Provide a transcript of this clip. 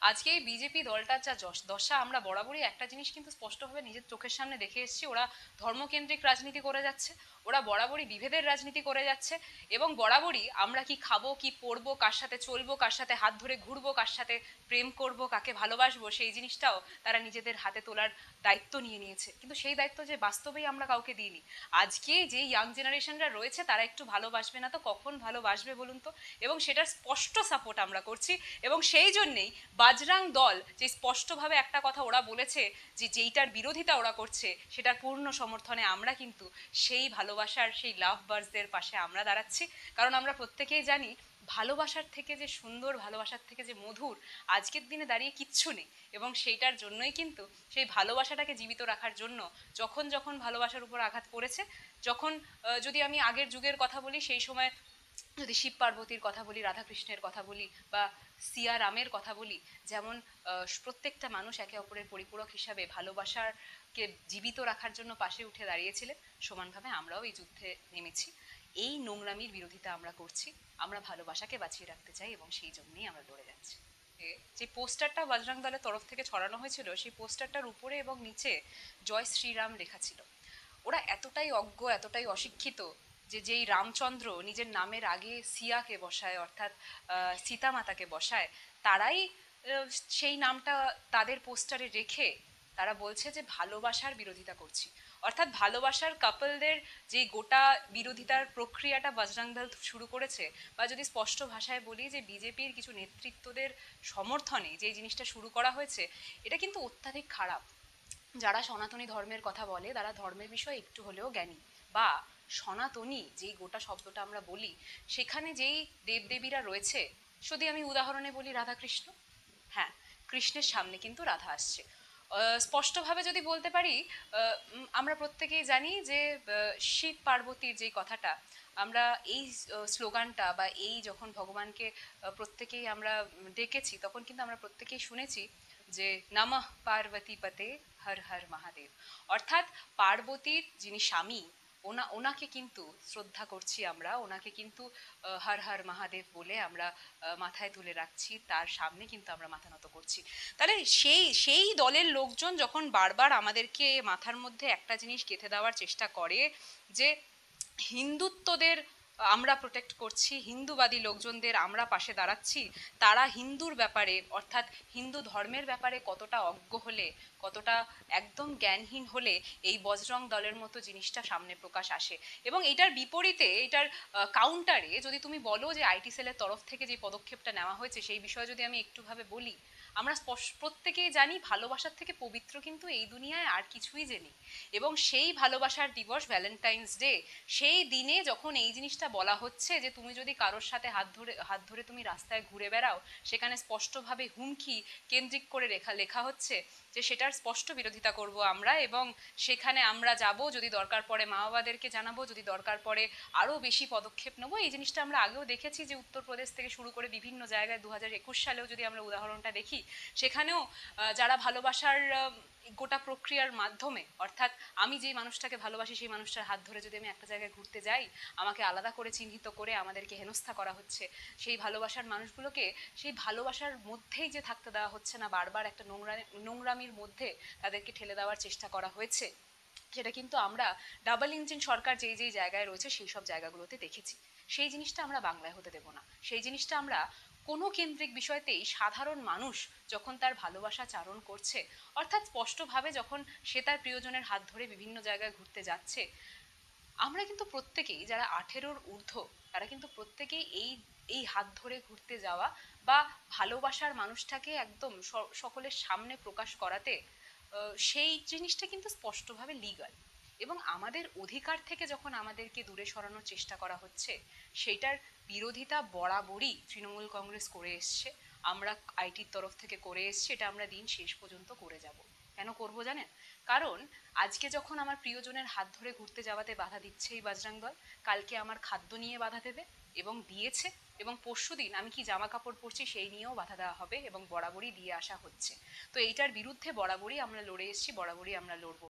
আজকে এই বিজেপি দলটার যা দশা, আমরা বরাবরই একটা জিনিস কিন্তু স্পষ্টভাবে নিজের চোখের সামনে দেখে এসেছি। ওরা ধর্মকেন্দ্রিক রাজনীতি করে যাচ্ছে, ওরা বরাবরই বিভেদের রাজনীতি করে যাচ্ছে, এবং বরাবরই আমরা কি খাবো, কি পরবো, কার সাথে চলবো, কার সাথে হাত ধরে ঘুরবো, কার সাথে প্রেম করব, কাকে ভালোবাসবো, সেই জিনিসটাও তারা নিজেদের হাতে তোলার দায়িত্ব নিয়ে নিয়েছে। কিন্তু সেই দায়িত্ব যে বাস্তবেই আমরা কাউকে দিইনি। আজকে যে ইয়াং জেনারেশনরা রয়েছে তারা একটু ভালোবাসবে না তো কখন ভালোবাসবে বলুন তো? এবং সেটার স্পষ্ট সাপোর্ট আমরা করছি। এবং সেই জন্যেই বাজরাং দল যে স্পষ্টভাবে একটা কথা ওরা বলেছে, যে যেইটার বিরোধিতা ওরা করছে সেটার পূর্ণ সমর্থনে আমরা কিন্তু সেই ভালোবাসার, সেই লাভ বার্ডসদের পাশে আমরা দাঁড়াচ্ছি। কারণ আমরা প্রত্যেকেই জানি ভালোবাসার থেকে যে সুন্দর, ভালোবাসার থেকে যে মধুর আজকের দিনে দাঁড়িয়ে কিচ্ছু নেই। এবং সেইটার জন্যই কিন্তু সেই ভালোবাসাটাকে জীবিত রাখার জন্য যখন যখন ভালোবাসার উপর আঘাত পড়েছে, যখন যদি আমি আগের যুগের কথা বলি, সেই সময় যদি শিব পার্বতীর কথা বলি, রাধাকৃষ্ণের কথা বলি, বা সিয়া রামের কথা বলি, যেমন প্রত্যেকটা মানুষ একে অপরের পরিপূরক হিসাবে ভালোবাসারকে জীবিত রাখার জন্য পাশে উঠে দাঁড়িয়েছিলেন, সমানভাবে আমরাও এই যুদ্ধে নেমেছি। এই নোংরামির বিরোধিতা আমরা করছি। আমরা ভালোবাসাকে বাঁচিয়ে রাখতে চাই এবং সেই জন্যই আমরা লড়ে যাচ্ছি। যে পোস্টারটা বজরং দলের তরফ থেকে ছড়ানো হয়েছিল, সেই পোস্টারটার উপরে এবং নিচে জয় শ্রীরাম লেখা ছিল। ওরা এতটাই অজ্ঞ, এতটাই অশিক্ষিত, যে যেই রামচন্দ্র নিজের নামের আগে সিয়াকে বসায়, অর্থাৎ সীতা মাতাকে বসায়, তারাই সেই নামটা তাদের পোস্টারে রেখে তারা বলছে যে ভালোবাসার বিরোধিতা করছি। অর্থাৎ ভালোবাসার কাপলদের যে গোটা বিরোধিতার প্রক্রিয়াটা বজরং দল শুরু করেছে, বা যদি স্পষ্ট ভাষায় বলি যে বিজেপির কিছু নেতৃত্বদের সমর্থনে যে জিনিসটা শুরু করা হয়েছে, এটা কিন্তু অত্যাধিক খারাপ। যারা সনাতনী ধর্মের কথা বলে তারা ধর্মের বিষয়ে একটু হলেও জ্ঞানী, বা সনাতনী যেই গোটা শব্দটা আমরা বলি, সেখানে যেই দেবদেবীরা রয়েছে, যদি আমি উদাহরণে বলি রাধাকৃষ্ণ, হ্যাঁ, কৃষ্ণের সামনে কিন্তু রাধা আসছে। স্পষ্টভাবে যদি বলতে পারি, আমরা প্রত্যেকেই জানি যে শিব পার্বতীর যেই কথাটা, আমরা এই স্লোগানটা, বা এই যখন ভগবানকে প্রত্যেকেই আমরা ডেকেছি, তখন কিন্তু আমরা প্রত্যেকেই শুনেছি যে নমঃ পার্বতী পতে, হর হর মহাদেব। অর্থাৎ পার্বতীর যিনি স্বামী, ওনাকে কিন্তু শ্রদ্ধা করছি আমরা, ওনাকে কিন্তু হর হর মহাদেব বলে আমরা মাথায় তুলে রাখছি, তার সামনে কিন্তু আমরা মাথা নত করছি। তাহলে সেই সেই দলের লোকজন যখন বারবার আমাদেরকে মাথার মধ্যে একটা জিনিস গেঁথে দেওয়ার চেষ্টা করে, যে হিন্দুত্বদের আমরা প্রোটেক্ট করছি, হিন্দুবাদী লোকজনদের আমরা পাশে দাঁড়াচ্ছি, তারা হিন্দুর ব্যাপারে, অর্থাৎ হিন্দু ধর্মের ব্যাপারে কতটা অজ্ঞ হলে, কতটা একদম জ্ঞানহীন হলে এই বজরং দলের মতো জিনিসটা সামনে প্রকাশ আসে। এবং এটার বিপরীতে, এটার কাউন্টারে যদি তুমি বলো যে আইটি সেলের তরফ থেকে যে পদক্ষেপটা নেওয়া হয়েছে, সেই বিষয়ে যদি আমি একটুভাবে বলি, আমরা প্রত্যেকেই জানি ভালোবাসার থেকে পবিত্র কিন্তু এই দুনিয়ায় আর কিছুই যে নেই। এবং সেই ভালোবাসার দিবস ভ্যালেন্টাইন্স ডে, সেই দিনে যখন এই জিনিসটা বলা হচ্ছে যে তুমি যদি কারোর সাথে হাত ধরে তুমি রাস্তায় ঘুরে বেড়াও, সেখানে স্পষ্টভাবে হুমকি কেন্দ্রিক করে লেখা হচ্ছে, যে সেটার স্পষ্ট বিরোধিতা করব আমরা। এবং সেখানে আমরা যাব, যদি দরকার পড়ে মা বাবাদেরকে জানাবো, যদি দরকার পড়ে আরও বেশি পদক্ষেপ নেবো। এই জিনিসটা আমরা আগেও দেখেছি, যে উত্তরপ্রদেশ থেকে শুরু করে বিভিন্ন জায়গায় 2021 সালেও যদি আমরা উদাহরণটা দেখি, সেখানেও যারা ভালোবাসার গোটা প্রক্রিয়ার মাধ্যমে, অর্থাৎ আমি যে মানুষটাকে ভালোবাসি সেই মানুষটার হাত ধরে যদি আমি একটা জায়গায় ঘুরতে যাই, আমাকে আলাদা করে চিহ্নিত করে আমাদেরকে হেনস্থা করা হচ্ছে। সেই ভালোবাসার মানুষগুলোকে সেই ভালোবাসার মধ্যেই যে থাকতে দেওয়া হচ্ছে না, বারবার একটা নোংরামির মধ্যে তাদেরকে ঠেলে দেওয়ার চেষ্টা করা হয়েছে। সেটা কিন্তু আমরা ডাবল ইঞ্জিন সরকার যেই যেই জায়গায় রয়েছে সেই সব জায়গাগুলোতে দেখেছি। সেই জিনিসটা আমরা বাংলায় হতে দেব না। সেই জিনিসটা আমরা কোনো কেন্দ্রিক বিষয়তেই, সাধারণ মানুষ যখন তার ভালোবাসা চারণ করছে, অর্থাৎ স্পষ্টভাবে যখন সে তার প্রিয়জনের হাত ধরে বিভিন্ন জায়গায় ঘুরতে যাচ্ছে, আমরা কিন্তু প্রত্যেকেই যারা 18-র ঊর্ধ্ব, তারা কিন্তু প্রত্যেকেই এই এই হাত ধরে ঘুরতে যাওয়া, বা ভালোবাসার মানুষটাকে একদম সকলের সামনে প্রকাশ করাতে, সেই জিনিসটা কিন্তু স্পষ্টভাবে লিগাল। এবং আমাদের অধিকার থেকে যখন আমাদেরকে দূরে সরানোর চেষ্টা করা হচ্ছে, সেইটার বিরোধিতা বরাবরই তৃণমূল কংগ্রেস করে এসছে, আমরা আইটির তরফ থেকে করে এসছি, এটা আমরা দিন শেষ পর্যন্ত করে যাব। কেন করব জানেন? কারণ আজকে যখন আমার প্রিয়জনের হাত ধরে ঘুরতে যাওয়াতে বাধা দিচ্ছে এই বাজরাং দল, কালকে আমার খাদ্য নিয়ে বাধা দেবে, এবং দিয়েছে। এবং পরশুদিন আমি কি জামা কাপড় পরছি সেই নিয়েও বাধা দেওয়া হবে, এবং বরাবরই দিয়ে আসা হচ্ছে। তো এইটার বিরুদ্ধে বরাবরই আমরা লড়ে এসেছি, বরাবরই আমরা লড়বো।